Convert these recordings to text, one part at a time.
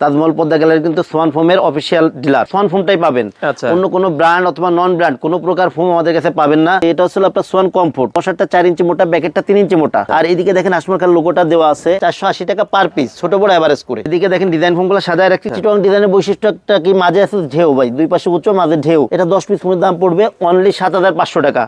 Taj Mahal Padma gallery কিন্তু Schwann ফোমের official dealer. Schwann ফোমটাই পাবেন, অন্য কোনো ব্র্যান্ড অথবা নন ব্র্যান্ড কোনো প্রকার ফোম আমাদের কাছে পাবেন না। এটা হচ্ছে আপনার সোয়ান কমফোর্ট, মশারটা 4 ইঞ্চি মোটা, ব্যাকেটটা 3 ইঞ্চি মোটা। আর এদিকে দেখেন আসমরকার লোগোটা দেওয়া আছে 480 টাকা পার পিস, ছোট বড় এভারেজ করে। এদিকে দেখেন ডিজাইন ফোমগুলো সাজায় রাখছি। চিটং ডিজাইনের বৈশিষ্ট্যটা কি, মাঝে আছে ঢেউ ভাই, দুই পাশে উচ্চ, মাঝে ঢেউ। এটা 10 পিস ফোমের দাম পড়বে অনলি 7500 টাকা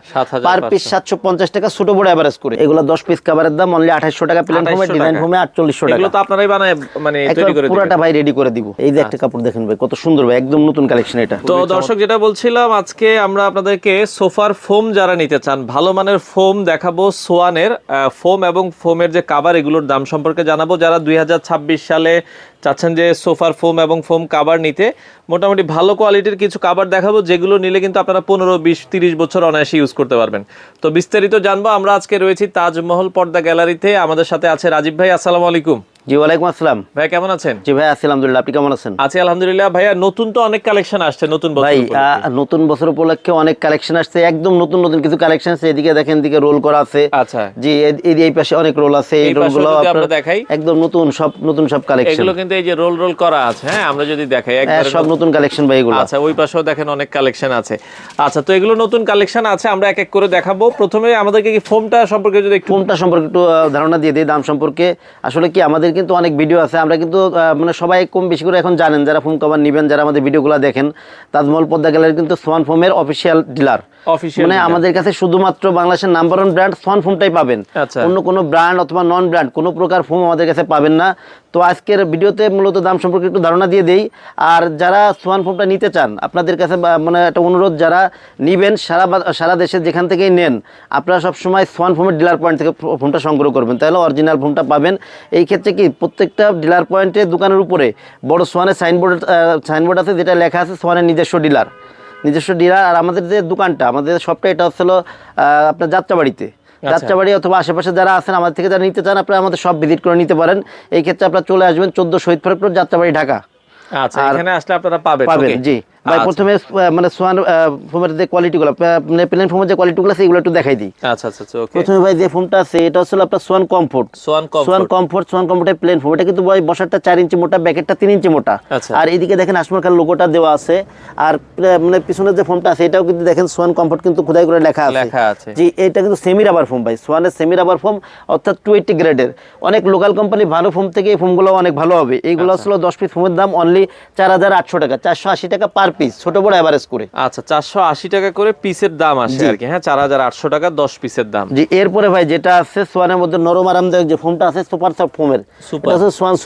পার পিস, 750 টাকা ছোট বড় এভারেজ করে। এগুলো 10 পিস কভারের দাম অনলি 2800 টাকা, প্লেন ফোমে, ডিজাইন ফোমে 4800 টাকা। এগুলো তো আপনারাই বানায় মানে তৈরি করে দিবেন? পুরোটা ভাই রেডি করে দিব। এই যে একটা কাপড় দেখেন ভাই, কত সুন্দর ভাই, একদম নতুন কালেকশন এটা। তো দর্শক, যেটা বলছিলাম, আজকে আমরা আপনাদেরকে সোফার ফোম যারা নিতে চান, ভালো মানের ফোম দেখাবো। সোয়ানের ফোম এবং ফোমের যে কাভার, এগুলোর দাম সম্পর্কে জানাবো। যারা 2026 সালে চাচ্ছেন যে সোফার ফোম এবং ফোম কাভার নিতে, মোটামুটি ভালো কোয়ালিটির কিছু কাভার দেখাবো, যেগুলো নিলে কিন্তু আপনারা 15, 20, 30 বছর অনায়াসে ইউজ করতে পারবেন। তো বিস্তারিত জানবো। আমরা আজকে রয়েছি তাজমহল পর্দা গ্যালারিতে। আমাদের সাথে আছে রাজীব ভাই। আসসালামু আলাইকুম। জি ওয়ালাইকুম আসসালাম। ভাই কেমন আছেন? জি ভাই আছি আলহামদুলিল্লাহ, আপনি কেমন আছেন? আছি আলহামদুলিল্লাহ। ভাইয়া নতুন তো অনেক কালেকশন আসছে নতুন বছর ভাই, উপলক্ষে। নতুন বছর উপলক্ষে অনেক কালেকশন আসছে, একদম নতুন নতুন কিছু কালেকশন আছে। এদিকে দেখেন, এদিকে রোল করা আছে। আচ্ছা জি, এই পাশে অনেক রোল আছে। এই রোলগুলো আমরা দেখাই, একদম নতুন সব কালেকশন। এগুলো কিন্তু এই যে রোল রোল করা আছে। হ্যাঁ, আমরা যদি দেখাই একবার সব নতুন কালেকশন ভাই এগুলো। আচ্ছা, ওই পাশেও দেখেন অনেক কালেকশন আছে। আচ্ছা, তো এগুলো নতুন কালেকশন আছে, আমরা এক এক করে দেখাবো। প্রথমে আমাদেরকে কি ফোমটা সম্পর্কে যদি একটু ধারণা দিয়ে দিই, দাম সম্পর্কে। আসলে কি, আমাদের কিন্তু অনেক ভিডিও আছে, আমরা কিন্তু মানে সবাই কম বেশি করে এখন জানেন, যারা ফোম কভার নেবেন, যারা আমাদের ভিডিওগুলো দেখেন। তাজমহল পদ্মা গ্যালারি কিন্তু সোয়ান ফোমের অফিসিয়াল ডিলার। মানে আমাদের কাছে শুধুমাত্র বাংলাদেশের নাম্বার 1 ব্র্যান্ড সোয়ান ফোমটাই পাবেন, অন্য কোনো ব্র্যান্ড অথবা নন ব্র্যান্ড কোনো প্রকার ফোম আমাদের কাছে পাবেন না। তো আজকের ভিডিওতে মূলত দাম সম্পর্কে একটু ধারণা দিয়ে দেই। আর যারা সোয়ান ফোমটা নিতে চান, আপনাদের কাছে মানে একটা অনুরোধ, যারা নিবেন সারা দেশে যেখান থেকেই নেন, আপনারা সবসময় সোয়ান ফোমের ডিলার পয়েন্ট থেকে ফোমটা সংগ্রহ করবেন, তাহলে অরিজিনাল ফোমটা পাবেন। এই ক্ষেত্রে কি, প্রত্যেকটা ডিলার পয়েন্টে দোকানের উপরে বড় সোয়ানের সাইনবোর্ড আছে, যেটা লেখা আছে সোয়ানের নিজস্ব ডিলার। আর আমাদের যে দোকানটা, আমাদের শপটা, এটা হচ্ছিল আপনার যাত্রাবাড়িতে। যাত্রাবাড়ি অথবা আশেপাশে যারা আছেন, আমাদের থেকে যারা নিতে চান, আপনারা আমাদের সব ভিজিট করে নিতে পারেন। এই ক্ষেত্রে আপনারা চলে আসবেন 14 শহীদ ফারুক রোড, যাত্রাবাড়ি, ঢাকা। আচ্ছা, এখানে আসলে আপনারা পাবেন। জি ভাই, প্রথমে মানে সোয়ান ফোমের যে কোয়ালিটিগুলো, মানে প্লেন ফোমের যে কোয়ালিটিগুলো আছে, এগুলো একটু দেখাই দিই। আচ্ছা ওকে। প্রথমে ভাই যে ফোমটা আছে, এটা হচ্ছে আপনার সোয়ান কমফোর্টের প্লেন ফোম। এটা কিন্তু ভাই বসারটা 4 ইঞ্চি মোটা, ব্যাকেটটা 3 ইঞ্চি মোটা। আর এদিকে দেখেন আসমরকার লোগোটা দেওয়া আছে। আর মানে পিছনের যে ফোমটা আছে, এটাও কিন্তু দেখেন সোয়ান কমফোর্ট কিন্তু খোদাই করে লেখা আছে। জি, এটা কিন্তু সেমি রাবার ফোম ভাই, সোয়ানের সেমি রাবার ফোম, অর্থাৎ 280 গ্রেডের। অনেক লোকাল কোম্পানি ভালো ফোম থেকে এই ফোমগুলো অনেক ভালো হবে। এইগুলো আসলে 10 পিস ফোমের দাম অনলি 4800 টাকা, 480 টাকা পার পিস, ছোট বড় এভারেজ করে। আচ্ছা, 480 টাকা করে পিসের দাম আসে আর কি। হ্যাঁ, 4800 টাকা 10 পিসের দাম। জি, এরপরে ভাই যেটা আছে সোয়ানের মধ্যে নরম আরামদায়ক যে ফোমটা আছে, সুপার সফট ফোমের, এটা হচ্ছে সোয়ান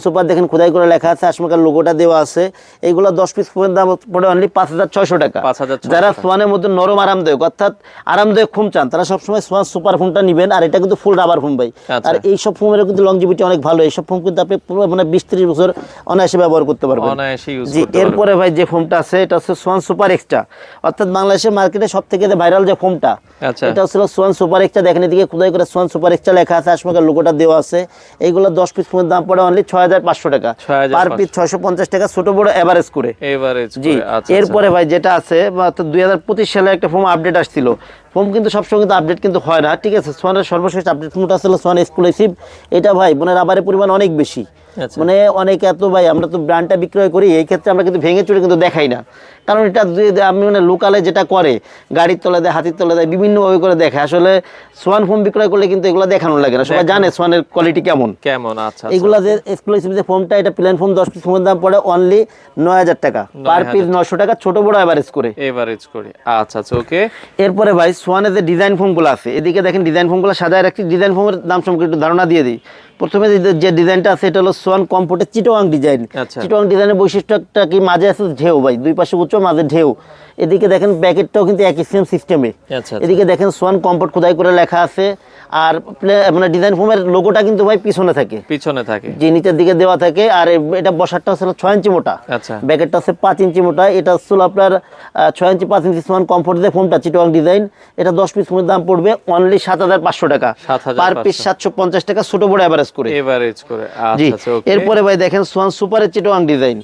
সুপার দেখেন খোদাই করে লেখা আছে, আসমরকার লোগোটা দেওয়া আছে। এইগুলো 10 পিস ফোমের দাম পড়ে অনলি 5600 টাকা। যারা সোয়ানের মধ্যে নরম আরামদায়ক, অর্থাৎ আরামদায়ক ফোম চান, তারা সবসময় সোয়ান সুপার ফোমটা নেবেন। আর এটা কিন্তু ফুল রাবার ফোম ভাই। আর এইসব ফোমের কিন্তু লংজিভিটি অনেক ভালো। এইসব ফোম কিন্তু আপনি মানে 20-30 বছর অনায়াসে ব্যবহার করতে পারবেন। জি, এরপরে ভাই যে ফোমটা আছে, এটা হচ্ছে সোয়ান সুপার এক্সট্রা, অর্থাৎ বাংলাদেশের মার্কেটে সব থেকে ভাইরাল যে ফোমটা, এটা হচ্ছে সোয়ান সুপার এক্সট্রা। দেখেন এদিকে খোদাই করে সোয়ান সুপার এক্সট্রা লেখা আছে, আসমরকার লোগোটা দেওয়া আছে। এইগুলো 10 পিস ফোমের দাম পড়ে অনলি 6500 টাকা পার পিস, 650 টাকা ছোট বড় এভারেজ করে। জি, এরপরে ভাই যেটা আছে, 2025 সালে একটা ফোম আপডেট আসছিল। ফোম কিন্তু সবসময় কিন্তু আপডেট কিন্তু হয় না, ঠিক আছে। সোয়ানের সর্বশেষ আপডেট ফোমটা ছিল সোয়ান এক্সক্লুসিভ। এটা ভাই মানে রাবারের পরিমাণ অনেক বেশি, মানে অনেক এত ভাই, আমরা তো ব্র্যান্ডটা বিক্রয় করি, এই ক্ষেত্রে আমরা কিন্তু ভেঙে চুরে কিন্তু দেখাই না। কারণ এটা আমি মানে লোকালে যেটা করে, গাড়ির তলে দেয়, হাতির তলে দেয়, বিভিন্নভাবে করে দেখে। আসলে সোয়ান ফোম বিক্রয় করলে কিন্তু এগুলো দেখানো লাগে না, সবাই জানে সোয়ানের কোয়ালিটি কেমন। আচ্ছা, এগুলো যে এক্সক্লুসিভ যে ফোমটা, এটা প্লেন ফোম 10 পিস ফোমের দাম পড়ে অনলি 9000 টাকা পার পিস, 900 টাকা ছোট বড় এভারেজ করে। আচ্ছা ওকে। এরপরে ভাই সোয়ানের যে ডিজাইন ফোমগুলো আছে, এদিকে দেখেন ডিজাইন ফোমগুলো সাজায় রাখছি। ডিজাইন ফোমের দাম সম্পর্কে একটু ধারণা দিয়ে দিই। প্রথমে যে ডিজাইনটা আছে, এটা হলো সোয়ান কমফোর্টের চিটং ডিজাইন। চিটং ডিজাইনের বৈশিষ্ট্যটা কি, মাঝে আছে ঢেউ ভাই, দুই পাশে উচ্চ, মাঝে ঢেউ। এদিকে দেখেন ব্যাকেটটাও কিন্তু একই সেম সিস্টেমে। এদিকে দেখেন সোয়ান কমফোর্ট খোদাই করে লেখা আছে। আর মানে ডিজাইন ফোমের লোগোটা কিন্তু ভাই পিছনে থাকে, যে নিচের দিকে দেওয়া থাকে। আর এটা বসারটা হচ্ছে 6 ইঞ্চি মোটা, ব্যাকেটটা হচ্ছে 5 ইঞ্চি মোটা। এটা হচ্ছে আপনার 6 ইঞ্চি 5 ইঞ্চি সোয়ান কমফোর্ট যে ফোমটা চিটং ডিজাইন, এটা 10 পিস ফোমের দাম পড়বে অনলি 7500 টাকা পার পিস, 750 টাকা ছোট বড় এভারেজ করে। জি, এরপরে ভাই দেখেন সোয়ান সুপারের চিটং ডিজাইন।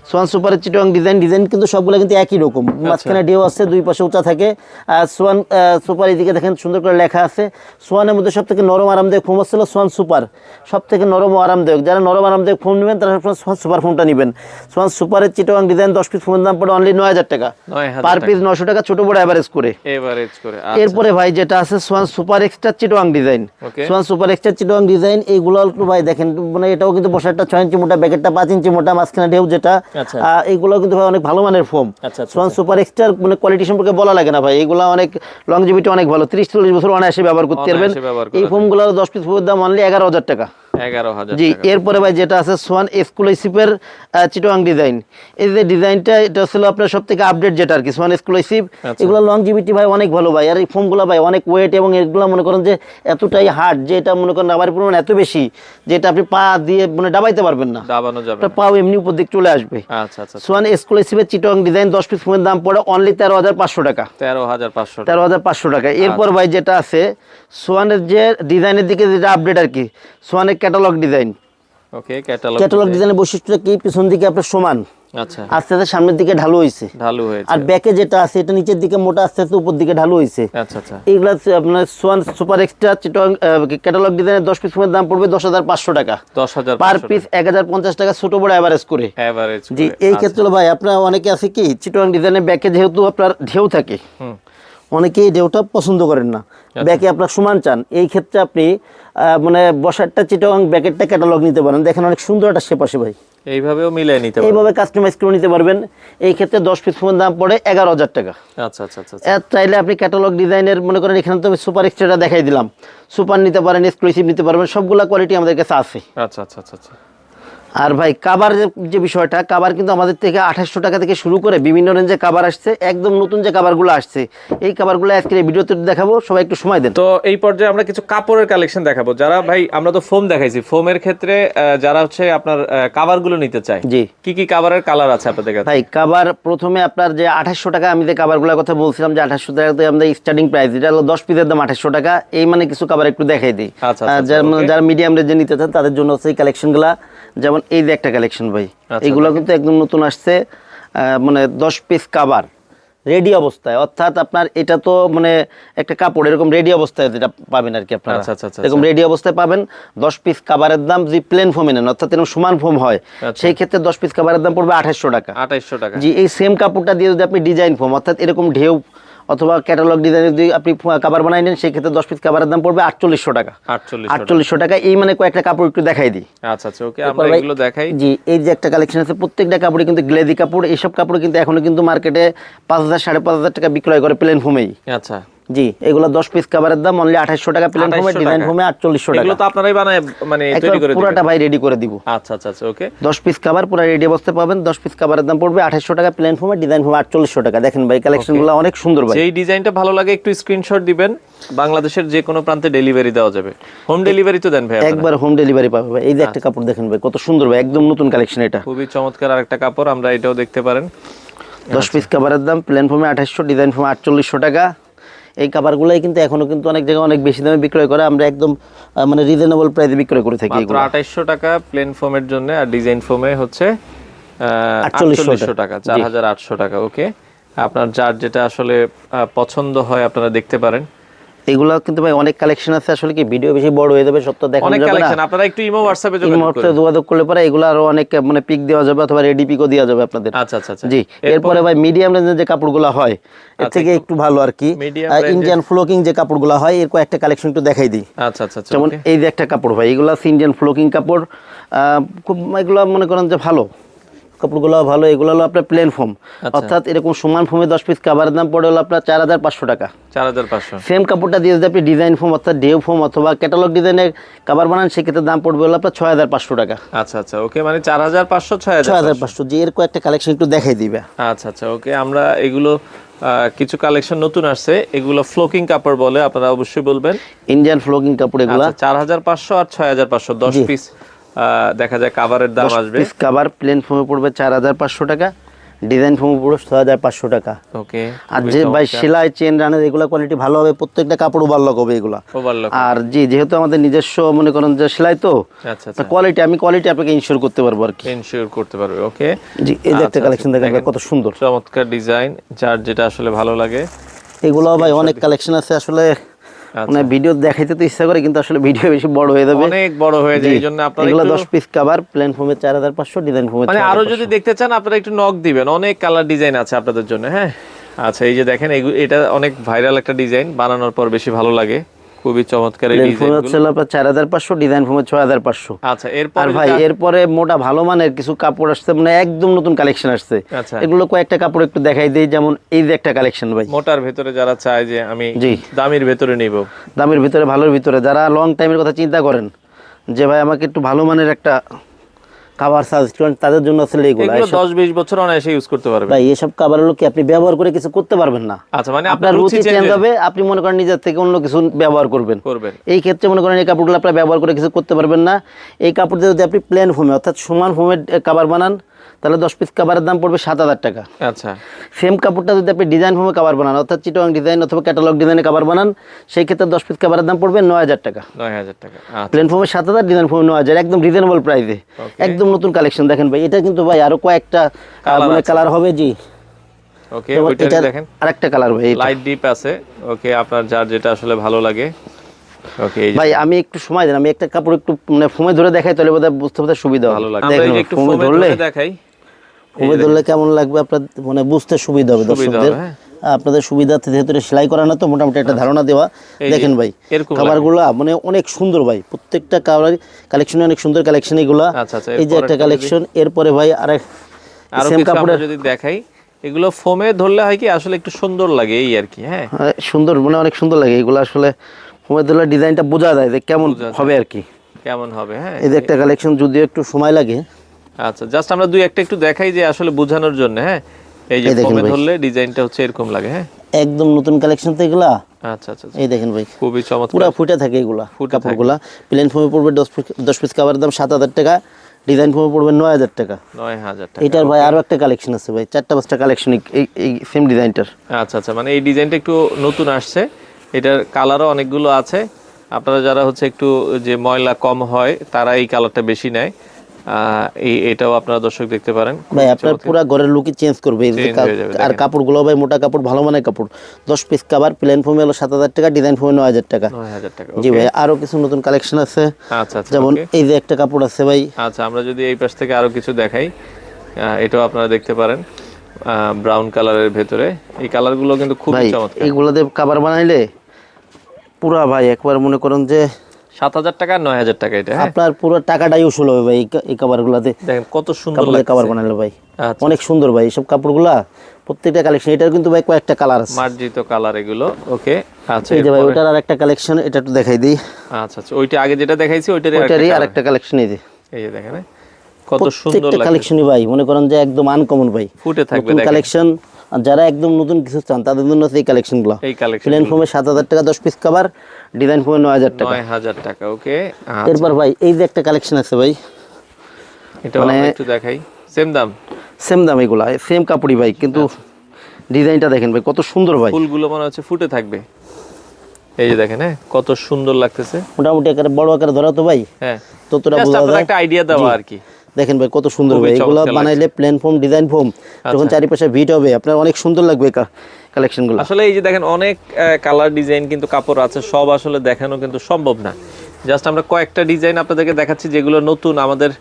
সোয়ান সুপারের চিটং ডিজাইন কিন্তু সবগুলো কিন্তু একই রকম, মাঝখানে ঢেউ আছে, দুই পাশে উঁচা থাকে। আর সোয়ান সুপার এদিকে দেখেন সুন্দর করে লেখা আছে। সোয়ানের মধ্যে সব থেকে নরম আরামদায়ক ফোম হচ্ছিল সোয়ান সুপার, সব থেকে নরম ও আরামদায়ক। যারা নরম আরামদায়ক ফোম নেবেন তারা সোয়ান সুপার ফোমটা নেবেন। সোয়ান সুপারের চিটং ডিজাইন 10 পিস ফোমের দাম পড়ে অনলি 9000 টাকা, পার পিস 900 টাকা, ছোট বড় এভারেজ করে। এরপরে ভাই যেটা আছে সোয়ান সুপার এক্সট্রা চিটং ডিজাইন, সোয়ান সুপার এক্সট্রা চিটং ডিজাইন, এইগুলো ভাই দেখেন মানে এটাও কিন্তু বসারটা 6 ইঞ্চি মোটা, ব্যাকেটটা 5 ইঞ্চি মোটা, মাঝখানে ঢেউ যেটা, এইগুলো কিন্তু ভাই অনেক ভালো মানের ফোম। সোয়ান সুপার এক্সট্রা মানে কোয়ালিটি সম্পর্কে বলা লাগে না ভাই, এগুলো অনেক লংজিভিটি অনেক ভালো, 30-40 বছর অনায়াসে ব্যবহার করতে পারবেন। এই ফোমগুলোর 10 পিস ফোমের দাম অনলি 11000 টাকা। জি, এরপরে ভাই যেটা আছে সোয়ান এক্সক্লুসিভের চিটং ডিজাইন, এই যে ডিজাইনটা এটা ছিল আপনার সবথেকে আপডেট যেটা আর কি সোয়ান এক্সক্লুসিভ। এগুলো লংজিভিটি ভাই অনেক ভালো ভাই, আর এই ফোমগুলো ভাই অনেক ওয়েট, এবং এগুলো মনে করেন যে এতটাই হার্ড যে এটা মনে করেন রাবারের পরিমাণ এত বেশি যে এটা আপনি পা দিয়ে মানে ডাবাইতে পারবেন না, দাবানো যাবে না, পাও এমনি উপর দিক চলে আসবে। সোয়ান এক্সক্লুসিভের চিটং ডিজাইন 10 পিস ফোমের দাম পড়ে অনলি 13500 টাকা, 13500 টাকা। এরপর ভাই যেটা আছে সোয়ানের যে ডিজাইনের দিকে যেটা আপডেট আর কি, সোয়ানের ক্যাটালগ ডিজাইন। ওকে, ক্যাটালগ ডিজাইনের বৈশিষ্ট্যটা কি, পিছন দিকে আপনার সমান, আচ্ছা, আস্তে আস্তে সামনের দিকে ঢালু হয়েছে, আর ব্যাকে যেটা আছে এটা নিচের দিকে মোটা, আস্তে আস্তে উপর দিকে ঢালু হয়েছে। আচ্ছা, এইগুলা আপনার সোয়ান সুপার এক্সট্রা চিটং ক্যাটালগ ডিজাইনের 10 পিস ফোমের দাম পড়বে 10500 টাকা, পার পিস 1050 টাকা, ছোট বড় এভারেজ করে। জি, এই ক্ষেত্রে ভাই আপনার অনেকে আছে কি চিটং ডিজাইনের ব্যাকে যেহেতু আপনার ঢেউ থাকে, অনেকেই ঢেউটা পছন্দ করেন না, ব্যাকে আপনার সমান চান, এই ক্ষেত্রে আপনি মানে বসারটা চিটং ব্যাকেটটা ক্যাটালগ নিতে পারেন, দেখেন অনেক সুন্দর একটা শেপ আসে ভাই, এইভাবেও মিলিয়ে নিতে পারবেন, এইভাবে কাস্টমাইজ করে নিতে পারবেন। এই ক্ষেত্রে 10 পিস ফোমের দাম পড়ে 11000 টাকা। আচ্ছা, চাইলে আপনি ক্যাটালগ ডিজাইনের মনে করেন এখানে তো আমি সুপার এক্সট্রাটা দেখাই দিলাম, সুপার নিতে পারেন, এক্সক্লুসিভ নিতে পারবেন, সবগুলা কোয়ালিটি আমাদের কাছে আছে। আচ্ছা। আর ভাই কাভার যে বিষয়টা, কাভার কিন্তু আমাদের থেকে 2800 টাকা থেকে শুরু করে বিভিন্ন রেঞ্জে কাভার আসছে, একদম নতুন যে কাভারগুলো আসছে এই কাভারগুলো আজকে এই ভিডিওতে দেখাবো, সবাই একটু সময় দেন। তো এই পর্যায়ে আমরা কিছু কাপড়ের কালেকশন দেখাবো, যারা ভাই আমরা তো ফোম দেখাইছি, ফোমের ক্ষেত্রে যারা হচ্ছে আপনার কাভারগুলো নিতে চায়, জি, কি কাভারের কালার আছে আপনাদের কাছে? ভাই কাভার প্রথমে আপনার যে 2800 টাকা, আমি যে কাভারগুলোর কথা বলছিলাম যে 2800 টাকাতে আমাদের স্টার্টিং প্রাইস, এটা হলো 10 পিসের দাম 2800 টাকা। এই মানে কিছু কাভার একটু দেখাই দিই, যারা মিডিয়াম রেঞ্জে নিতে চান তাদের জন্য হচ্ছে এই কালেকশনগুলা। যেমন এই যে একটা কালেকশন ভাই, এইগুলো কিন্তু একদম নতুন আসছে, মানে 10 পিস কাভার রেডি অবস্থায়, অর্থাৎ আপনার এটা তো মানে একটা কাপড় এরকম রেডি অবস্থায় যেটা পাবেন আর কি আপনারা, এরকম রেডি অবস্থায় পাবেন। 10 পিস কাভারের দাম যদি প্লেন ফোমে নেন, অর্থাৎ এরকম সমান ফোম হয়, সেই ক্ষেত্রে 10 পিস কাভারের দাম পড়বে 2800 টাকা। জি, এই সেম কাপড়টা দিয়ে যদি আপনি ডিজাইন ফোম অর্থাৎ এরকম ঢেউ অথবা ক্যাটালগ ডিজাইনের যদি আপনি কাভার বানাই নেন, সেই ক্ষেত্রে 10 পিস কাভারের দাম পড়বে 4800 টাকা। 4800 টাকা। এই মানে কয়েকটা কাপড় একটু দেখাই দিই। আচ্ছা, ওকে, আমরা এগুলো দেখাই। জি, এই যে একটা কালেকশন আছে, প্রত্যেকটা কাপড়ে কিন্তু গ্লেজি কাপড়, এইসব কাপড় কিন্তু এখনো কিন্তু মার্কেটে 5000 5500 টাকা বিক্রয় করে প্লেন ফোমেই। আচ্ছা, জি, এগুলো 10 পিস কাভারের দাম অনলি 2800 টাকা, প্লেন ফোমে, ডিজাইন ফোমে 4800 টাকা। এগুলো তো আপনারাই বানায় মানে তৈরি করে দিবেন? পুরোটা ভাই রেডি করে দিব। আচ্ছা, ওকে, 10 পিস কাভার পুরো রেডি অবস্থায় পাবেন। 10 পিস কাভারের দাম পড়বে 2800 টাকা, প্লেন ফোমে, ডিজাইন ফোমে 4800 টাকা। দেখেন ভাই কালেকশনগুলো অনেক সুন্দর ভাই, যেই ডিজাইনটা ভালো লাগে একটু স্ক্রিনশট দিবেন, বাংলাদেশের যে কোনো প্রান্তে ডেলিভারি দেওয়া যাবে। হোম ডেলিভারি তো দেন ভাই? একবার হোম ডেলিভারি পাবে ভাই। এই যে একটা কাপড় দেখেন ভাই, কত সুন্দর ভাই, একদম নতুন কালেকশন, এটা খুবই চমৎকার আরেকটা কাপড়, আমরা এটাও দেখতে পারেন। 10 পিস কাভারের দাম প্লেন ফোমে 2800, ডিজাইন ফোমে 4800 টাকা। এই কাভারগুলাই কিন্তু এখনো কিন্তু অনেক জায়গায় অনেক বেশি দামে বিক্রয় করে, আমরা একদম মানে রিজনেবল প্রাইসে বিক্রয় করে থাকি। এগুলো 2800 টাকা প্লেন ফোমের জন্য, আর ডিজাইন ফোমে হচ্ছে 4800 টাকা, 4800 টাকা। ওকে, আপনার যার যেটা আসলে পছন্দ হয় আপনারা দেখতে পারেন। এগুলো কিন্তু ভাই অনেক কালেকশন আছে, আসলে কি ভিডিও বেশি বড় হয়ে যাবে, সব তো দেখানো যাবে না। আপনারা একটু ইমো হোয়াটসঅ্যাপে যোগাযোগ করলে পরে এগুলো আরো অনেক মানে পিক দেওয়া যাবে, অথবা রেডি পিকও দেওয়া যাবে আপনাদের। আচ্ছা, জি। এরপরে ভাই মিডিয়াম রেঞ্জের যে কাপড়গুলো হয় এর থেকে একটু ভালো আর কি, ইন্ডিয়ান ফ্লোকিং যে কাপড়গুলো হয়, এর কয়েকটা কালেকশন একটু দেখাই দিই। আচ্ছা, যেমন এই যে একটা কাপড় ভাই, এগুলো ইন্ডিয়ান ফ্লোকিং কাপড়, খুব এগুলো মনে করেন যে ভালো কাপড়গুলো, ভালো। এগুলো হলো আপনার প্লেন ফোম, অর্থাৎ এরকম সমান ফোমে 10 পিস কাভারের দাম পড়ে হলো আপনার 4500 টাকা। 4500। সেম কাপড়টা দিয়ে যদি আপনি ডিজাইন ফোম অর্থাৎ ডেউ ফোম অথবা ক্যাটালগ ডিজাইনের কাভার বানান, সেক্ষেত্রে দাম পড়বে হলো আপনার 6500 টাকা। আচ্ছা, ওকে, মানে 4500 6500। জি, এর কয়েকটা কালেকশন একটু দেখাই দিবে। আচ্ছা, ওকে, আমরা এগুলো কিছু কালেকশন নতুন আসছে, এগুলো ফ্লোকিং কাপড় বলে, আপনারা অবশ্যই বলবেন ইন্ডিয়ান ফ্লোকিং কাপড়। এগুলো 4500 আর 6500, 10 পিস দেখা যায় কাভারের দাম আসবে। পিস কাভার প্লেন ফোমে পড়বে 4500 টাকা, ডিজাইন ফোম পুরো 6500 টাকা। ওকে, আর যে ভাই সেলাই চেন রানের এগুলা কোয়ালিটি ভালো হবে, প্রত্যেকটা কাপড় ওভারলক হবে এগুলা। ওভারলক। আর জি যেহেতু আমাদের নিজস্ব মনে করেন যে সেলাই তো, আচ্ছা আচ্ছা, কোয়ালিটি আপনাকে ইনশিওর করতে পারবো আর কি। ইনশিওর করতে পারবে। ওকে জি এই যে একটা কালেকশন দেখেন ভাই, কত সুন্দর চমৎকার ডিজাইন, যার যেটা আসলে ভালো লাগে। এগুলো ভাই অনেক কালেকশন আছে আসলে, মানে ভিডিও দেখাইতে তো ইচ্ছা করে কিন্তু আসলে ভিডিও বেশি বড় হয়ে যাবে, অনেক বড় হয়ে যায়, এইজন্য আপনারা এগুলো একটু 10 পিস কভার প্লেন ফোমে 4500, ডিজাইন ফোমে মানে আরো যদি দেখতে চান আপনারা একটু নক দিবেন, অনেক কালার ডিজাইন আছে আপনাদের জন্য। হ্যাঁ আচ্ছা, এই যে দেখেন এটা অনেক ভাইরাল একটা ডিজাইন, বানানোর পর বেশি ভালো লাগে, খুবই চমৎকার এই ডিজাইন হচ্ছে 4500, ডিজাইন ফোমে 6500। আচ্ছা এরপর আর ভাই এরপরে মোটা ভালো মানের কিছু কাপড় আসছে, মানে একদম নতুন কালেকশন আসছে। আচ্ছা এগুলো কয়েকটা কাপড় একটু দেখাই দেই, যেমন এই যে একটা কালেকশন ভাই, মোটার ভিতরে যারা চায় যে আমি দামির ভিতরে নিব, দামের ভিতরে ভালোর ভিতরে, যারা লং টাইমের কথা চিন্তা করেন যে ভাই আমাকে একটু ভালো মানের একটা খাবার সাজেস্ট করেন, তাদের জন্য আসলে এগুলো 10-20 বছর অনায়াসে ইউজ করতে পারবেন ভাই। এসব খাবার হলো কি আপনি ব্যবহার করে কিছু করতে পারবেন না। আচ্ছা মানে আপনার রুচি চেঞ্জ হবে, আপনি মনে করেন নিজের থেকে অন্য কিছু ব্যবহার করবেন। এই ক্ষেত্রে মনে করেন এই কাপড়গুলো আপনি ব্যবহার করে কিছু করতে পারবেন না। এই কাপড় দিয়ে যদি আপনি প্লেন ফোমে অর্থাৎ সমান ফোমের কাবার বানান, তাহলে 10 পিস কাবারের দাম পড়বে 7000 টাকা। আচ্ছা সেম কাপড়টা যদি আপনি ডিজাইন ফোমে কাবার বানান, অর্থাৎ চিটং ডিজাইন অথবা ক্যাটালগ ডিজাইনে কাবার বানান, সেই ক্ষেত্রে 10 পিস কাবারের দাম পড়বে 9000 টাকা। 9000 টাকা। প্লেন ফোমে 7000, ডিজাইন ফোমে 9000, একদম রিজনেবল প্রাইসে, একদম নতুন কালেকশন। দেখেন ভাই এটা কিন্তু ভাই আরো কয়েকটা মানে কালার হবে। জি ওকে, ওইটা দেখেন আরেকটা কালার ভাই, লাইট ডিপ আছে। ওকে, আপনার যার যেটা আসলে ভালো লাগে। ওকে ভাই আমি একটু সময় দেন, আমি একটা কাপড় একটু মানে ফোমে ধরে দেখাই, তাহলে বোধহয় বুঝতে সুবিধা হবে। ভালো লাগে। আমরা এই যে একটু ফোমে ধরে দেখাই, ফোমে ধরলে কেমন লাগবে আপনার মানে বুঝতে সুবিধা হবে দর্শকদের, আপনাদের সুবিধার্থে, যেহেতু সেলাই করা না তো মোটামুটি একটা ধারণা দেওয়া। দেখেন ভাই কাভারগুলো মানে অনেক সুন্দর ভাই, প্রত্যেকটা কাভার কালেকশন অনেক সুন্দর কালেকশন এগুলা। এই যে একটা কালেকশন, এরপরে ভাই আরো সেম কাপড়ের যদি দেখাই, এগুলো ফোমে ধরলে হয় কি আসলে একটু সুন্দর লাগে এই আর কি। হ্যাঁ সুন্দর, মানে অনেক সুন্দর লাগে এগুলো আসলে ফোমে ধরলে ডিজাইনটা বোঝা যায় যে কেমন হবে আর কি, কেমন হবে। হ্যাঁ এই যে একটা কালেকশন, যদিও একটু সময় লাগে। আচ্ছা জাস্ট আমরা দুই একটা একটু দেখাই যে আসলে বোঝানোর জন্য। হ্যাঁ এই যে ফোমে ধরলে ডিজাইনটা হচ্ছে এরকম লাগে। হ্যাঁ একদম নতুন কালেকশন তো এগুলা। আচ্ছা আচ্ছা, এই দেখেন ভাই খুবই চমৎকার, পুরো ফুটে থাকে এগুলা কাপড়গুলা। প্লেন ফোমে পড়বে 10 পিস কাভারের দাম 7000 টাকা, ডিজাইন ফোমে পড়বে 9000 টাকা। 9000 টাকা। এটার ভাই আরো একটা কালেকশন আছে ভাই, 4টা-5টা কালেকশন এই সেম ডিজাইনটার। আচ্ছা আচ্ছা, মানে এই ডিজাইনটা একটু নতুন আসছে, এটার কালারও অনেকগুলো আছে। আপনারা যারা হচ্ছে একটু যে ময়লা কম হয় তারা এই কালারটা বেশি নেয়। এটাও আপনারা দর্শক দেখতে পারেন ভাই, আপনার পুরো ঘরের লুকই চেঞ্জ করবে। আর কাপড়গুলো ভাই মোটা কাপড়, ভালো মানের কাপড়। 10 পিস কভার প্লেন ফোমে হলো 7000 টাকা, ডিজাইন ফোমে 9000 টাকা। 9000 টাকা। জি ভাই আরো কিছু নতুন কালেকশন আছে। আচ্ছা আচ্ছা, যেমন এই যে একটা কাপড় আছে ভাই। আচ্ছা আমরা যদি এই পাশ থেকে আরো কিছু দেখাই, এটাও আপনারা দেখতে পারেন ব্রাউন কালারের ভেতরে। এই কালারগুলো কিন্তু খুব চমৎকার। এইগুলো দিয়ে কভার বানাইলে পুরা ভাই একবার মনে করেন যে 7000 টাকা 9000 টাকা। এটা আপনার পুরো টাকাটাই উসুল হবে ভাই এই কভারগুলোতে। দেখেন কত সুন্দর লাগছে কভার বানাইলে ভাই, অনেক সুন্দর ভাই এইসব কাপড়গুলা, প্রত্যেকটা কালেকশন। এটার কিন্তু ভাই কয়েকটা কালার আছে, মার্জিত কালার এগুলো। ওকে আচ্ছা, এই যে ভাই ওটার আরেকটা কালেকশন, এটা একটু দেখাই দিই। আচ্ছা আচ্ছা, ওইটা আগে যেটা দেখাইছি ওইটারই আরেকটা কালেকশন। এই যে দেখেন কত সুন্দর লাগে কালেকশনই ভাই, মনে করেন যে একদম আনকমন ভাই, ফুটে থাকবে কালেকশন। আর যারা একদম নতুন কিছু চান তাদের জন্য এই কালেকশনগুলো। এই কালেকশন প্লেন ফোমে 7000 টাকা 10 পিস কভার, ডিজাইন ফোমে 9000 টাকা। 9000 টাকা। ওকে এরপর ভাই এই যে একটা কালেকশন আছে ভাই, এটা আমরা একটু দেখাই। সেম দাম এগুলা সেম কাপড়ই ভাই, কিন্তু ডিজাইনটা দেখেন ভাই কত সুন্দর ভাই, ফুলগুলো মনে হচ্ছে ফুটে থাকবে। এই যে দেখেন কত সুন্দর লাগতেছে। মোটামুটি আকারে বড় আকারে ধরা তো ভাই। হ্যাঁ ততটা বোঝা যায়, একটা আইডিয়া দেওয়া আর কি। দেখেন ভাই কত সুন্দর ভাই, এগুলো বানাইলে প্লেন ফোম, ডিজাইন ফোম, যখন চারিপাশে ভিট হবে আপনার অনেক সুন্দর লাগবে কালেকশনগুলো। আসলে এই যে দেখেন অনেক কালার ডিজাইন কিন্তু কাপড় আছে, সব আসলে দেখানো কিন্তু সম্ভব না। জাস্ট আমরা কয়েকটা ডিজাইন আপনাদেরকে দেখাচ্ছি যেগুলো নতুন আমাদের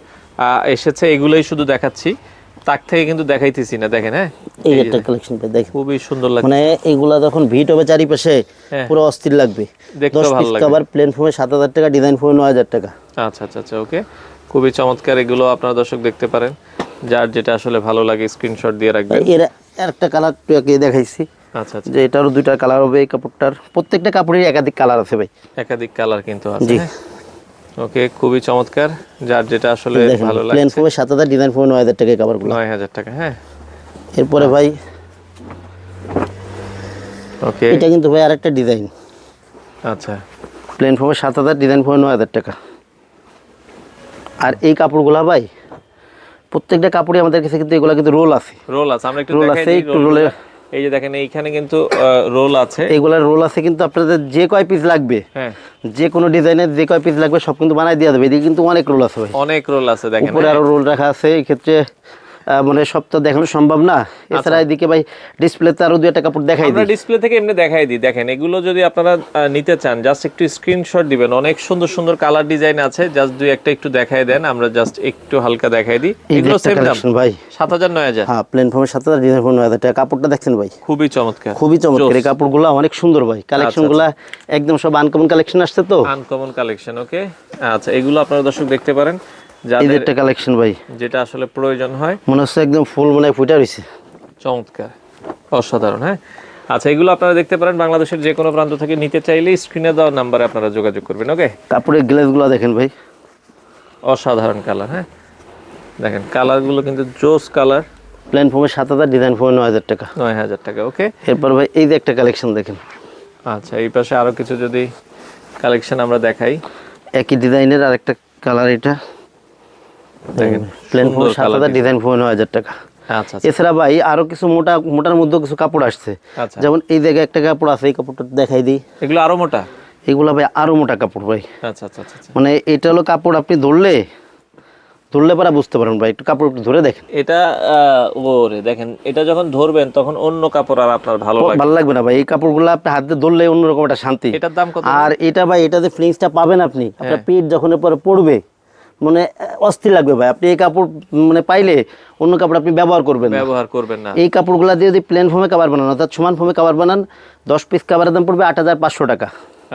এসেছে, এগুলোই শুধু দেখাচ্ছি, তাক থেকে কিন্তু দেখাইতেছি না। দেখেন এই একটা কালেকশন দেখেন খুবই সুন্দর লাগছে, মানে এগুলা যখন ভিট হবে চারিপাশে পুরো অস্থির লাগবে। দেখতে ভালো লাগবে। কভার প্লেন ফোমে 7000 টাকা, ডিজাইন ফোমে 9000 টাকা। আচ্ছা আচ্ছা আচ্ছা, ওকে খুবই চমৎকার। এগুলো আপনারা দর্শক দেখতে পারেন, যার যেটা আসলে ভালো লাগে স্ক্রিনশট দিয়ে রাখবেন। এর আরেকটা কালার দেখাইছি। আচ্ছা আচ্ছা, যে এটারও দুইটা কালার হবে এই কাপড়টার, প্রত্যেকটা কাপড়ের একাধিক কালার আছে ভাই, একাধিক কালার কিন্তু আছে। ওকে খুবই চমৎকার, যার যেটা আসলে ভালো লাগে। প্লেন ফোমে 7000, ডিজাইন ফোমে 9000 টাকা কাপড়গুলো। 9000 টাকা। হ্যাঁ এরপরে ভাই ওকে, এটা কিন্তু ভাই আরেকটা ডিজাইন। আচ্ছা, প্লেন ফোমে 7000, ডিজাইন ফোমে 9000 টাকা। আর এই কাপড়গুলা ভাই প্রত্যেকটা কাপড়ে আমাদের কাছে কিন্তু এগুলা কিন্তু রোল আছে। রোল আছে, আমরা একটু রোল দেখাই আছে, দিই একটু রোলগুলো। রোলের এই যে দেখেন এইখানে কিন্তু রোল আছে, এগুলার রোল আছে কিন্তু আপনাদের যে কয় পিস লাগবে, হ্যাঁ যে কোনো ডিজাইনের যে কয় পিস লাগবে সব কিন্তু বানাই দেওয়া যাবে। এদিকে কিন্তু অনেক রোল আছে ভাই, অনেক রোল আছে দেখেন। উপরে আরো রোল রাখা আছে। এই ক্ষেত্রে মানে সব তো দেখানো সম্ভব না, এছাড়া এদিকে ভাই ডিসপ্লেতে আরো 2-1টা কাপড় দেখাই আমরা দিই। ডিসপ্লে থেকে এমনি দেখাই দিই। দেখেন এগুলো যদি আপনারা নিতে চান জাস্ট একটু স্ক্রিনশট দিবেন, অনেক সুন্দর সুন্দর কালার ডিজাইন আছে, জাস্ট 2-1টা একটু দেখাই দেন, আমরা জাস্ট একটু হালকা দেখাই দিই। এই যে এগুলো একটা সেম দাম কালেকশন ভাই, 7,000 9,000। হ্যাঁ প্লেন ফর্মের 7,000, ডিজাইন ফর্ম 9,000 টাকা। কাপড়টা দেখছেন ভাই, খুবই চমৎকার, খুবই চমৎকার। এই কাপড়গুলো অনেক সুন্দর ভাই, কালেকশনগুলো একদম সব আনকমন কালেকশন আসছে তো, আনকমন কালেকশন। ওকে আচ্ছা, এগুলো আপনারা দর্শক দেখতে পারেন এই যে যাদের একটা কালেকশন ভাই, যেটা আসলে প্রয়োজন হয়। মনে হচ্ছে একদম ফুল মনে ফুটে রয়েছে, চমৎকার, অসাধারণ। হ্যাঁ আচ্ছা, এগুলো আপনারা দেখতে পারেন বাংলাদেশের যে কোনো প্রান্ত থেকে নিতে চাইলে স্ক্রিনে দেওয়া নাম্বারে আপনারা যোগাযোগ করবেন। ওকে, কাপড়ের গ্লেজগুলো দেখেন ভাই, অসাধারণ কালার। হ্যাঁ দেখেন কালারগুলো কিন্তু জোস কালার। প্লেন ফর্মের 7,000, ডিজাইন ফর্মে 9,000 টাকা। 9,000 টাকা। ওকে, এরপর ভাই এই যে একটা কালেকশন দেখেন, আচ্ছা এই পাশে আরো কিছু যদি কালেকশন আমরা দেখাই, একই ডিজাইনের আরেকটা কালার, এটা দেখেন প্লেন ফর্মে সুন্দর কালার 7,000, ডিজাইন ফর্মে 9,000 টাকা। আচ্ছা আচ্ছা এছাড়া ভাই আরো কিছু মোটার মধ্যে কিছু কাপড় আসছে, আচ্ছা, যেমন এই জায়গায় একটা কাপড় আছে, এই কাপড়টা দেখাই দিই। এগুলো আরো মোটা। এগুলা ভাই আরো মোটা কাপড় ভাই, আচ্ছা আচ্ছা আচ্ছা আচ্ছা। মানে এটা হলো কাপড়, আপনি ধরলে পরে বুঝতে পারবেন ভাই, একটু কাপড় একটু ধরে দেখেন। এটা ওরে দেখেন, এটা যখন ধরবেন তখন অন্য কাপড় আর আপনার ভালো লাগবে, ভালো লাগবে না ভাই, এই কাপড়গুলো আপনি হাতে ধরলে অন্যরকম একটা শান্তি। এটার দাম কত? আর এটা ভাই, এটা যে ফিলিংসটা পাবেন আপনি, আপনার পিঠ যখন পরে পড়বে মানে অস্থির লাগবে ভাই। আপনি এই কাপড় মানে পাইলে অন্য কাপড় আপনি ব্যবহার করবেন না। ব্যবহার করবেন না। এই কাপড়গুলো দিয়ে যদি প্লেন ফর্মে কাভার বানান, অর্থাৎ সমান ফর্মে কাভার বানান, 10 পিস কাভারের দাম পড়বে 8,500 টাকা।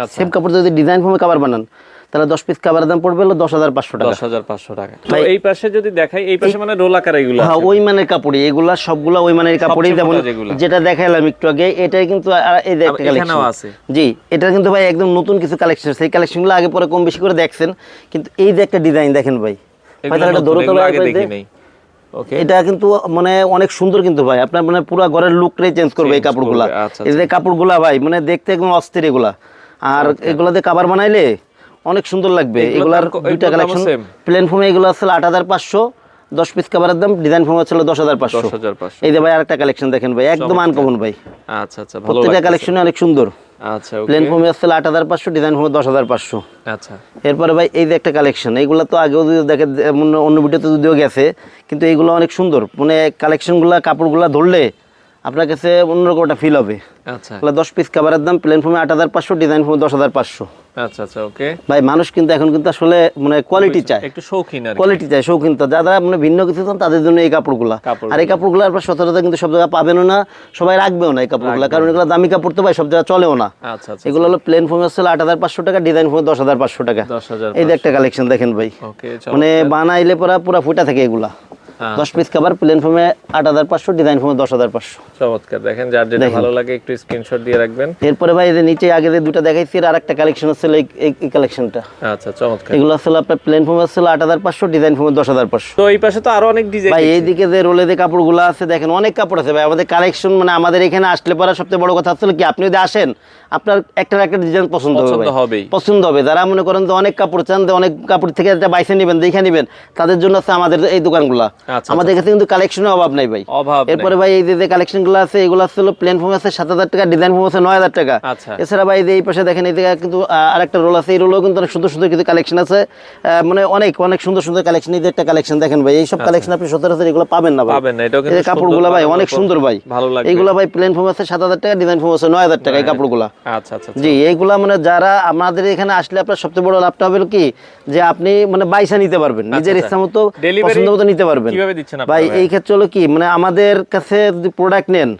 আচ্ছা, সেম কাপড় যদি ডিজাইন ফর্মে কাভার বানান, তাহলে 10 পিস কাভারের দাম পড়বে হলো 10,500 টাকা। 10,500 টাকা। তো এই পাশে যদি দেখাই, এই পাশে মানে রোল আকার এগুলো হ্যাঁ, আছে। ওই মানের কাপড়ই এগুলা, সবগুলা ওই মানের কাপড়ই। সবচেয়ে যেমন মোটা যেগুলা। যেটা দেখাইলাম একটু আগে, এটাই কিন্তু এই যে একটা এখানেও কালেকশন আছে। জি, এটা কিন্তু ভাই একদম নতুন কিছু কালেকশন, সেই কালেকশনগুলো আগে পরে কম বেশি করে দেখছেন, কিন্তু এই যে একটা ডিজাইন দেখেন ভাই, এগুলো এটা নতুন, ধরো তো এগুলো ভাই, আগে দেখি নাই। ওকে, এটা কিন্তু মানে অনেক সুন্দর কিন্তু ভাই, আপনার মানে পুরো ঘরের লুকটাই চেঞ্জ করবে এই কাপড়গুলা। করবে, আচ্ছা, এই যে কাপড়গুলা ভাই মানে দেখতে একদম অস্থির এগুলা, আর এগুলাতে কাভার বানাইলে অনেক সুন্দর লাগবে। এগুলার দুইটা কালেকশন, প্লেন ফর্মে এগুলো আছে 8,500, 10 পিস কাভারের দাম, ডিজাইন ফর্মে ছিল 10,500। 10,500। এই যে ভাই আরেকটা কালেকশন দেখেন ভাই, একদম আনকমন ভাই, আচ্ছা আচ্ছা, ভালো প্রত্যেকটা লাগছে। কালেকশনে অনেক সুন্দর। আচ্ছা ওকে, প্লেন ফর্মে আছে 8,500, ডিজাইন ফর্মে 10,500। আচ্ছা এরপরে ভাই এই যে একটা কালেকশন, এইগুলো তো আগেও যদি দেখে অন্য ভিডিওতে যদিও গেছে, কিন্তু এইগুলো অনেক সুন্দর, মানে কালেকশনগুলো কাপড়গুলো ধরলে আপনার কাছে অন্যরকম একটা ফিল হবে। আচ্ছা 10 পিস কাভারের দাম, প্লেন ফর্মে 8,500, ডিজাইন ফর্মে 10,500। আচ্ছা আচ্ছা ওকে। ভাই মানুষ কিন্তু এখন কিন্তু আসলে মানে কোয়ালিটি চায়, একটু শৌখিন আর কি। কোয়ালিটি চায়, শৌখিন। তো যারা মানে ভিন্ন কিছু চান তাদের জন্য এই কাপড়গুলা। আর এই কাপড়গুলো আপনার সচরাচর কিন্তু সব জায়গায় পাবেনও না, সবাই রাখবেও না এই কাপড়গুলো, কারণ এগুলো দামি কাপড় তো ভাই, সব জায়গায় চলেও না। আচ্ছা আচ্ছা, এগুলো হলো প্লেন ফর্মে হচ্ছে 8,500 টাকা, ডিজাইন ফর্মে 10,500 টাকা। 10,000। এই যে একটা কালেকশন দেখেন ভাই, ওকে, মানে বানাইলে পুরা ফুটা থাকে এগুলা। 10 পিস কাভার, প্লেন ফর্মে 8,500, ডিজাইন ফর্মে 10,500। চমৎকার। দেখেন যার যেটা ভালো লাগে একটু স্ক্রিনশট দিয়ে রাখবেন। এরপরে ভাই এই যে নিচে আগে যে দুটো দেখাইছি, আর আরেকটা কালেকশন হচ্ছে এই কালেকশনটা। আচ্ছা চমৎকার। এগুলো আসলে আপনার প্লেন ফর্মে হচ্ছে 8,500, ডিজাইন ফর্মে 10,500। তো এই পাশে তো আরো অনেক ডিজাইন ভাই এইদিকে যে রোলে যে কাপড়গুলো আছে দেখেন, অনেক কাপড় আছে ভাই আমাদের কালেকশন। মানে আমাদের এখানে আসলে পরে সবচেয়ে বড় কথা হচ্ছে কি, আপনি যদি আসেন আপনার একটা ডিজাইন পছন্দ হবে, পছন্দ হবে। যারা মনে করেন যে অনেক কাপড় চান, অনেক কাপড় থেকে একটা বাইসে নেবেন, দেখে নেবেন, তাদের জন্য আছে আমাদের এই দোকানগুলা। আমাদের কাছে কিন্তু কালেকশনের অভাব নাই ভাই, অভাব। এরপরে ভাই এই যে কালেকশনগুলো আছে, এগুলো আছে প্লেন ফর্ম আছে 7,000 টাকা, ডিজাইন ফর্ম আছে 9,000 টাকা। এছাড়া ভাই এই পাশে দেখেন, এই জায়গায় কিন্তু আরেকটা রোল আছে, এই রোলও কিন্তু অনেক সুন্দর সুন্দর কিছু কালেকশন আছে, মানে অনেক সুন্দর সুন্দর কালেকশন। এই যে একটা কালেকশন দেখেন ভাই, এইসব কালেকশন আপনি সচরাচর এগুলো পাবেন না ভাই। এই কাপড়গুলো ভাই অনেক সুন্দর ভাই, ভালো লাগে। এইগুলো ভাই প্লেন ফর্ম আছে 7,000 টাকা, ডিজাইন ফর্ম আছে 9,000 টাকা এই কাপড়গুলো। আচ্ছা আচ্ছা জি, এইগুলা মানে যারা আমাদের এখানে আসলে আপনার সবচেয়ে বড় লাভটা হবে কি, যে আপনি মানে বাইসা নিতে পারবেন, নিজের ইচ্ছা মতো পছন্দ মতো নিতে পারবেন। কিভাবে দিচ্ছেন ভাই এই ক্ষেত্রে হলো কি, মানে আমাদের কাছে যদি প্রোডাক্ট নেন,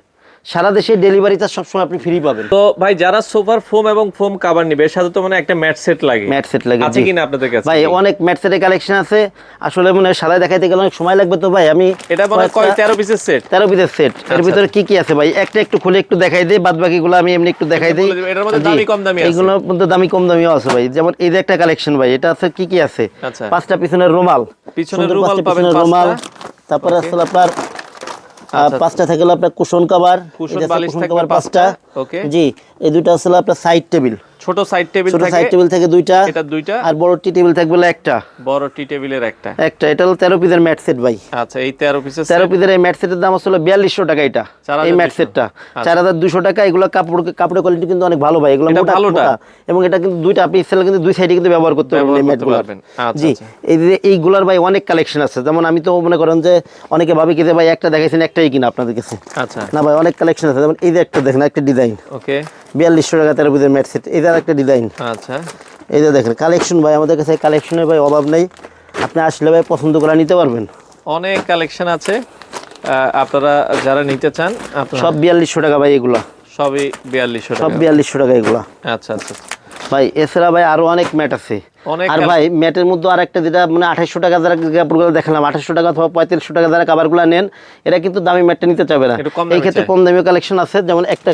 সারা দেশে ডেলিভারি চার্জ সবসময় আপনি ফ্রি পাবেন। তো ভাই যারা সোফার ফোম এবং ফোম কভার নিবে, সাথে তো মানে একটা ম্যাট সেট লাগে, ম্যাট সেট লাগে আছে কিনা আপনাদের কাছে? ভাই অনেক ম্যাট সেটের কালেকশন আছে, আসলে মানে সাদা দেখাইতে গেলে অনেক সময় লাগবে, তো ভাই আমি এটা মানে কয় 13 পিসের সেট? 13 পিসের সেট। এর ভিতরে কি কি আছে ভাই, একটা একটু খুলে একটু দেখাই দেই, বাদ বাকিগুলো আমি এমনি একটু দেখাই দেই। এটার মধ্যে দামি কম দামি আছে, এইগুলোর মধ্যে দামি কম দামিও আছে ভাই। যেমন এই যে একটা কালেকশন ভাই, এটা আছে কি কি আছে, 5টা পিছনের রুমাল, পিছনের রুমাল পাবেন 5টা। তারপরে আছে আপনার 5টা থাকলো আপনার কুশন কভার, কুশন বালিশ থাকবে 5টা। ওকে জি, এই দুটো আছে আপনার সাইড টেবিল, ছোট সাইড টেবিল ছোট থাকে, সাইড টেবিল থেকে দুইটা, এটা দুইটা, আর বড় টি টেবিল থাকবে হলো একটা। বড় টি টেবিলের একটা। এটা হলো 13 পিসের ম্যাট সেট ভাই। আচ্ছা, এই 13 পিসের 13 পিসের এই ম্যাট সেটের দাম আসলে 4200 টাকা। এটা এই ম্যাট সেটটা 4200 টাকা। এগুলো কাপড়ের কোয়ালিটি কিন্তু অনেক ভালো ভাই, এগুলো মোটা মোটা, এবং এটা কিন্তু দুইটা আপনি ইসেলে কিন্তু দুই সাইডে কিন্তু ব্যবহার করতে পারবেন এই ম্যাটগুলো। জি, এই যে এইগুলার ভাই অনেক কালেকশন আছে। যেমন আমি তো মনে করেন যে অনেকে ভাবে কি যে ভাই একটা দেখাইছেন একটাই কিনা আপনাদের কাছে। আচ্ছা, না ভাই, অনেক কালেকশন আছে। যেমন এই যে একটা দেখেন, একটা ডিজাইন, ওকে, 4200 টাকা 13 পিসের ম্যাট সেট। এটা একটা ডিজাইন। আচ্ছা, এই যে দেখেন কালেকশন ভাই, আমাদের কাছে কালেকশনের ভাই অভাব নেই। আপনি আসলে ভাই পছন্দ করে নিতে পারবেন। অনেক কালেকশন আছে, আপনারা যারা নিতে চান সব 4200 টাকা ভাই। এগুলা সবই 4200 টাকা, সব 4200 টাকা এগুলা। আচ্ছা আচ্ছা ভাই এছাড়া ভাই আরো অনেক ম্যাট আছে। আর ভাই ম্যাটের মধ্যে আর একটা যেটা মানে 2800 টাকা যারা কাপড়গুলো দেখালাম, 2800 টাকা অথবা 3500 টাকা যারা কাভারগুলো নেন, এরা কিন্তু দামি ম্যাটটা নিতে চাবে না। এই ক্ষেত্রে কম দামি কালেকশন আছে। যেমন একটা,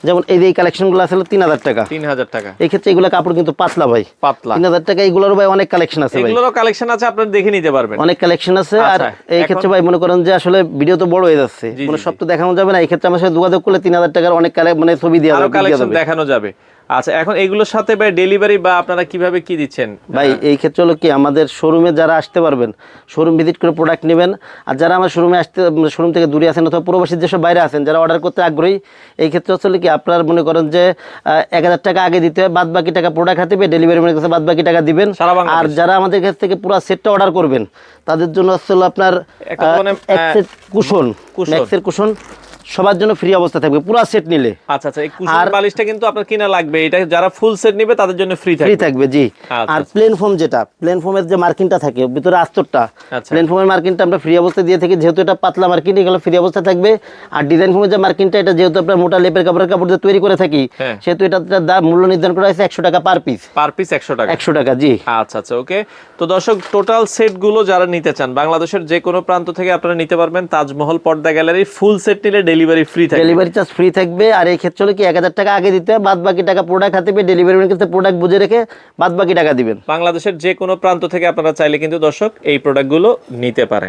যেমন এই যে কালেকশনগুলো আছে 3000 টাকা, 3000 টাকা। এই ক্ষেত্রে এগুলো কাপড় কিন্তু পাতলা ভাই, পাতলা 3000 টাকা। এগুলোর ভাই অনেক কালেকশন আছে ভাই, এগুলোরও কালেকশন আছে, আপনারা দেখে নিতে পারবেন, অনেক কালেকশন আছে। আর এই ক্ষেত্রে ভাই মনে করেন যে আসলে ভিডিও তো বড় হয়ে যাচ্ছে, মানে সব তো দেখানো যাবে না। এই ক্ষেত্রে আমার সাথে যোগাযোগ করলে 3000 টাকার অনেক মানে ছবি দেওয়া যাবে, কালেকশন দেখানো যাবে। আচ্ছা, এখন এইগুলোর সাথে ভাই ডেলিভারি বা আপনারা কিভাবে কি দিচ্ছেন ভাই? এই ক্ষেত্রে হলো কি, আমাদের শোরুমে যারা আসতে পারবেন, শোরুম ভিজিট করে প্রোডাক্ট নেবেন। আর যারা আমার শোরুমে আসতে, শোরুম থেকে দূরে আছেন অথবা প্রবাসী যেসব বাইরে আছেন, যারা অর্ডার করতে আগ্রহী, এই ক্ষেত্রে হচ্ছে কি আপনার মনে করেন যে 1000 টাকা আগে দিতে হয়, বাদ বাকি টাকা প্রোডাক্ট হাতে পেয়ে ডেলিভারি ম্যানের কাছে বাদ বাকি টাকা দিবেন। আর যারা আমাদের কাছ থেকে পুরো সেটটা অর্ডার করবেন, তাদের জন্য হচ্ছে আপনার কুশন, ম্যাক্সের কুশন সবার জন্য ফ্রি অবস্থা থাকবে পুরো সেট নিলে। আচ্ছা আচ্ছা, এই কুশন বালিশটা কিন্তু আপনার কিনা লাগবে, এটা যারা ফুল সেট নেবে তাদের জন্য ফ্রি থাকবে। জি। আর প্লেন ফোম, যেটা প্লেন ফোমের যে মার্কিংটা থাকে ভিতরে আস্তরটা, প্লেন ফোমের মার্কিংটা আমরা ফ্রি অবস্থায় দিয়ে থাকি, যেহেতু এটা পাতলা মার্কিং, এগুলো ফ্রি অবস্থা থাকবে। আর ডিজাইন ফোমের যে মার্কিংটা, এটা যেহেতু আপনার মোটা লেপের কাপড় দিয়ে তৈরি করে থাকি, সেহেতু এটা দাম মূল্য নির্ধারণ করা হয়েছে 100 টাকা পার পিস। পার পিস 100 টাকা, 100 টাকা। জি, আচ্ছা আচ্ছা, ওকে। তো দর্শক, টোটাল সেট গুলো যারা নিতে চান বাংলাদেশের যে কোনো প্রান্ত থেকে আপনারা নিতে পারবেন। তাজমহল পর্দা গ্যালারি ফুল সেট নিলে ডেলিভারি ফ্রি থাকবে, ডেলিভারি চার্জ ফ্রি থাকবে। আর এই ক্ষেত্রে হলো কি 1000 টাকা আগে দিতে হয়, বাদ বাকি টাকা প্রোডাক্ট হাতে পেয়ে ডেলিভারি ম্যানের কাছে প্রোডাক্ট বুঝে রেখে বাদ বাকি টাকা দিবেন। বাংলাদেশের যে কোনো প্রান্ত থেকে আপনারা চাইলে কিন্তু দর্শক এই প্রোডাক্টগুলো নিতে পারেন।